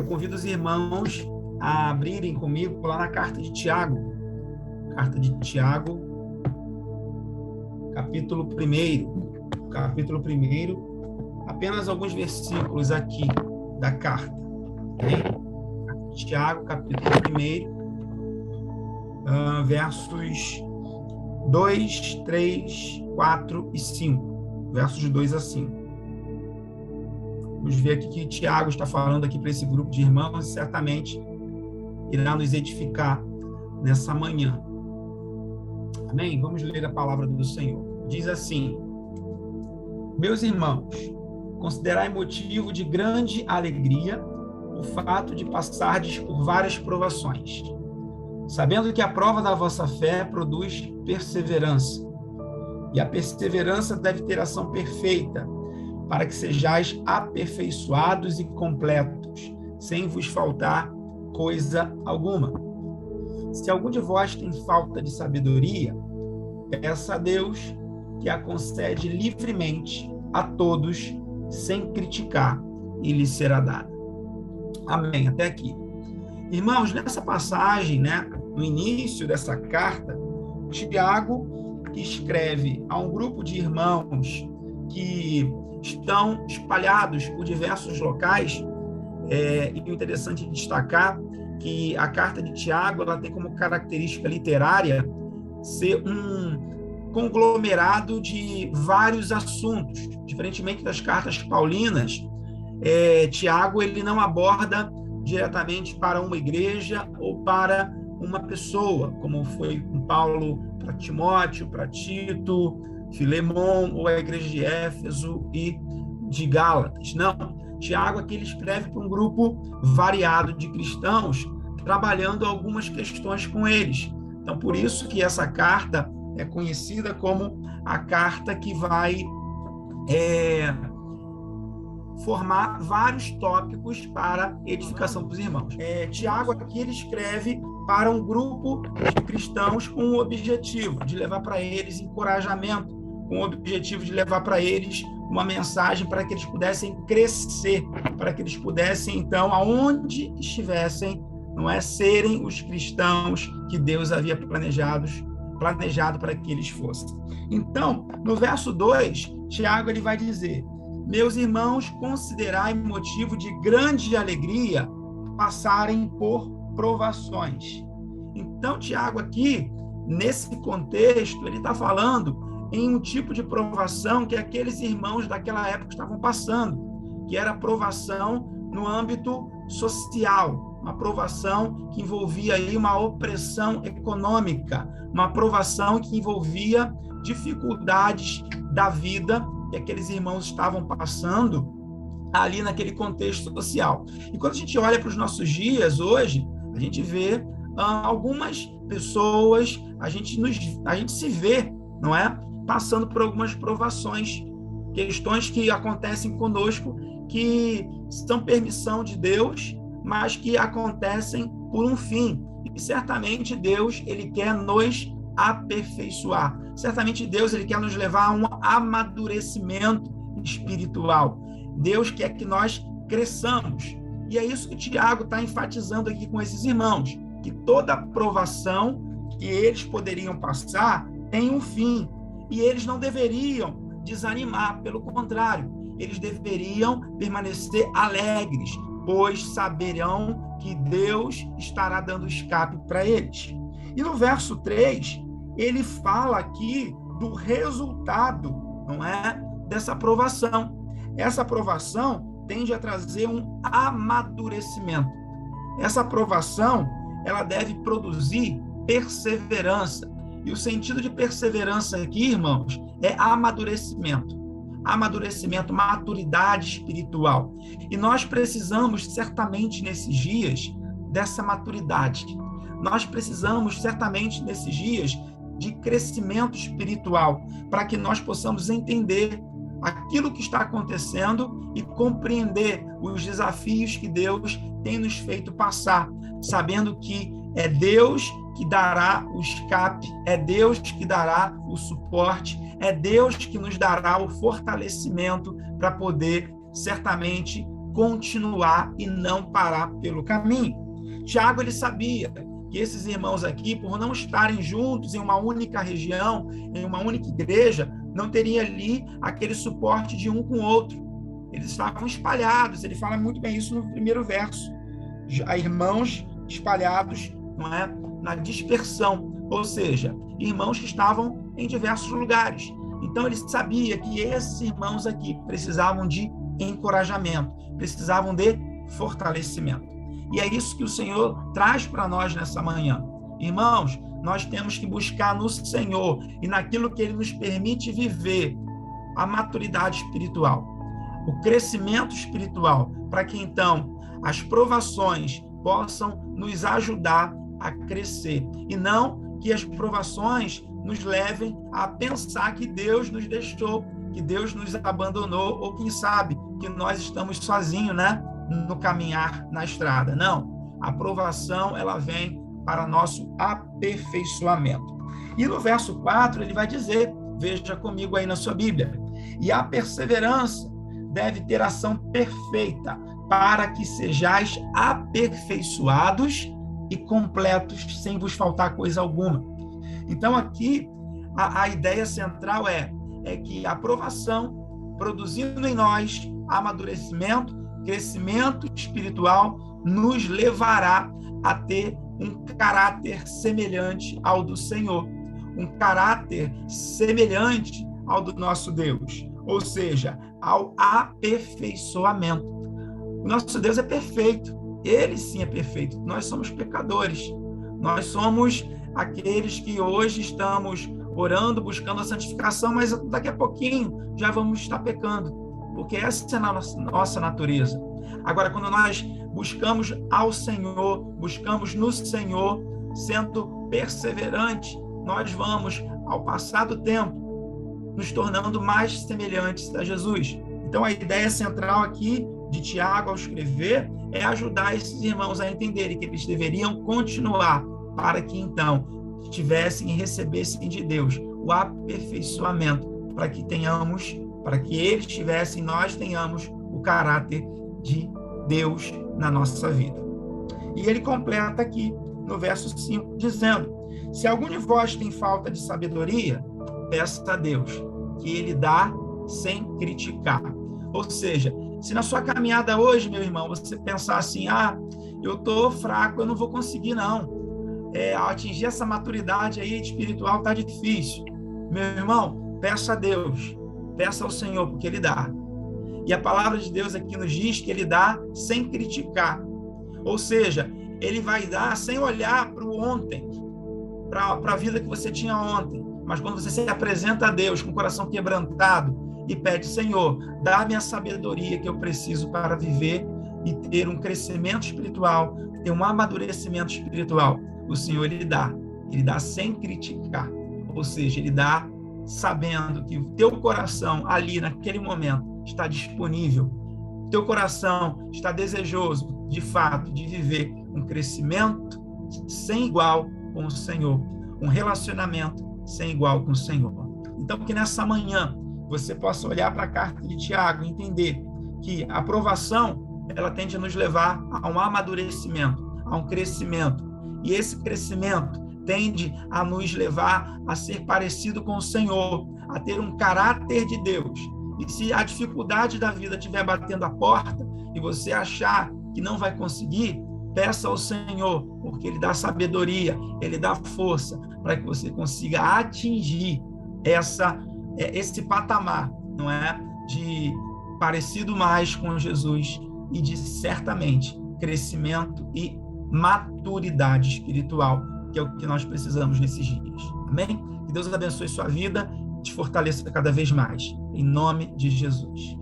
Eu convido os irmãos a abrirem comigo lá na carta de Tiago. Carta de Tiago, capítulo 1. Capítulo 1, apenas alguns versículos aqui da carta. Okay? Tiago, capítulo 1, versos 2, 3, 4 e 5. Versos 2 a 5. Vamos ver aqui que Tiago está falando aqui para esse grupo de irmãos e certamente irá nos edificar nessa manhã. Amém? Vamos ler a palavra do Senhor. Diz assim: Meus irmãos, considerai motivo de grande alegria o fato de passardes por várias provações, sabendo que a prova da vossa fé produz perseverança. E a perseverança deve ter ação perfeita, para que sejais aperfeiçoados e completos, sem vos faltar coisa alguma. Se algum de vós tem falta de sabedoria, peça a Deus, que a concede livremente a todos, sem criticar, e lhe será dada. Amém. Até aqui. Irmãos, nessa passagem, no início dessa carta, Tiago, que escreve a um grupo de irmãos que estão espalhados por diversos locais, e é interessante destacar que a carta de Tiago ela tem como característica literária ser um conglomerado de vários assuntos. Diferentemente das cartas paulinas, Tiago ele não aborda diretamente para uma igreja ou para uma pessoa, como foi com Paulo para Timóteo, para Tito, Filemon, ou a igreja de Éfeso e de Gálatas. Não, Tiago aqui ele escreve para um grupo variado de cristãos, trabalhando algumas questões com eles. Então, por isso que essa carta é conhecida como a carta que vai formar vários tópicos para edificação dos irmãos. Tiago aqui ele escreve para um grupo de cristãos com o objetivo de levar para eles encorajamento, com o objetivo de levar para eles uma mensagem para que eles pudessem crescer, para que eles pudessem, então, aonde estivessem, serem os cristãos que Deus havia planejado para que eles fossem. Então, no verso 2, Tiago ele vai dizer: Meus irmãos, considerai motivo de grande alegria passarem por provações. Então, Tiago aqui, nesse contexto, ele está falando em um tipo de provação que aqueles irmãos daquela época estavam passando, que era provação no âmbito social, uma provação que envolvia aí uma opressão econômica, uma provação que envolvia dificuldades da vida que aqueles irmãos estavam passando ali naquele contexto social. E quando a gente olha para os nossos dias hoje, a gente vê algumas pessoas, a gente se vê, passando por algumas provações, questões que acontecem conosco, que são permissão de Deus, mas que acontecem por um fim. E certamente Deus, ele quer nos aperfeiçoar. Certamente Deus, ele quer nos levar a um amadurecimento espiritual. Deus quer que nós cresçamos. E é isso que Tiago está enfatizando aqui com esses irmãos, que toda provação que eles poderiam passar tem um fim. E eles não deveriam desanimar, pelo contrário, eles deveriam permanecer alegres, pois saberão que Deus estará dando escape para eles. E no verso 3, ele fala aqui do resultado, dessa aprovação. Essa aprovação tende a trazer um amadurecimento. Essa aprovação, ela deve produzir perseverança. E o sentido de perseverança aqui, irmãos, é amadurecimento. Amadurecimento, maturidade espiritual. E nós precisamos, certamente, nesses dias, dessa maturidade. Nós precisamos, certamente, nesses dias, de crescimento espiritual, para que nós possamos entender aquilo que está acontecendo e compreender os desafios que Deus tem nos feito passar, sabendo que é Deus que dará o escape, é Deus que dará o suporte, é Deus que nos dará o fortalecimento para poder, certamente, continuar e não parar pelo caminho. Tiago, ele sabia que esses irmãos aqui, por não estarem juntos em uma única região, em uma única igreja, não teria ali aquele suporte de um com o outro. Eles estavam espalhados. Ele fala muito bem isso no primeiro verso. Irmãos espalhados, não é? Na dispersão, ou seja, irmãos que estavam em diversos lugares. Então ele sabia que esses irmãos aqui precisavam de encorajamento, precisavam de fortalecimento. E é isso que o Senhor traz para nós nessa manhã. Irmãos, nós temos que buscar no Senhor e naquilo que Ele nos permite viver a maturidade espiritual, o crescimento espiritual, para que então as provações possam nos ajudar a crescer e não que as provações nos levem a pensar que Deus nos deixou, que Deus nos abandonou, ou quem sabe que nós estamos sozinhos, né, no caminhar na estrada. Não, a provação ela vem para nosso aperfeiçoamento. E no verso 4 ele vai dizer, veja comigo aí na sua Bíblia, e a perseverança deve ter ação perfeita, para que sejais aperfeiçoados e completos, sem vos faltar coisa alguma. Então aqui a ideia central é que a aprovação, produzindo em nós amadurecimento, crescimento espiritual, nos levará a ter um caráter semelhante ao do Senhor, um caráter semelhante ao do nosso Deus, ou seja, ao aperfeiçoamento. O nosso Deus é perfeito, Ele sim é perfeito, nós somos pecadores, nós somos aqueles que hoje estamos orando, buscando a santificação, mas daqui a pouquinho já vamos estar pecando, porque essa é a nossa natureza. Agora, quando nós buscamos ao Senhor, buscamos no Senhor, sendo perseverante, nós vamos, ao passar do tempo, nos tornando mais semelhantes a Jesus. Então, a ideia central aqui de Tiago, ao escrever, é ajudar esses irmãos a entenderem que eles deveriam continuar para que, então, tivessem e recebessem de Deus o aperfeiçoamento, para que eles tivessem, nós tenhamos o caráter de Deus na nossa vida. E ele completa aqui no verso 5, dizendo: se algum de vós tem falta de sabedoria, peça a Deus, que Ele dá sem criticar. Ou seja, se na sua caminhada hoje, meu irmão, você pensar assim, eu estou fraco, eu não vou conseguir não, atingir essa maturidade aí espiritual está difícil. Meu irmão, peça a Deus, peça ao Senhor, porque Ele dá. E a palavra de Deus aqui nos diz que Ele dá sem criticar. Ou seja, Ele vai dar sem olhar para o ontem, para a vida que você tinha ontem. Mas quando você se apresenta a Deus com o coração quebrantado e pede, Senhor, dá-me a sabedoria que eu preciso para viver e ter um crescimento espiritual, ter um amadurecimento espiritual, o Senhor, Ele dá sem criticar. Ou seja, Ele dá sabendo que o teu coração ali, naquele momento, está disponível. O teu coração está desejoso, de fato, de viver um crescimento sem igual com o Senhor, um relacionamento sem igual com o Senhor. Então, que nessa manhã você possa olhar para a carta de Tiago e entender que a aprovação, ela tende a nos levar a um amadurecimento, a um crescimento. E esse crescimento tende a nos levar a ser parecido com o Senhor, a ter um caráter de Deus. E se a dificuldade da vida estiver batendo a porta e você achar que não vai conseguir, peça ao Senhor, porque Ele dá sabedoria, Ele dá força para que você consiga atingir esse patamar, não é? De parecido mais com Jesus e de, certamente, crescimento e maturidade espiritual, que é o que nós precisamos nesses dias. Amém? Que Deus abençoe sua vida, te fortaleça cada vez mais. Em nome de Jesus.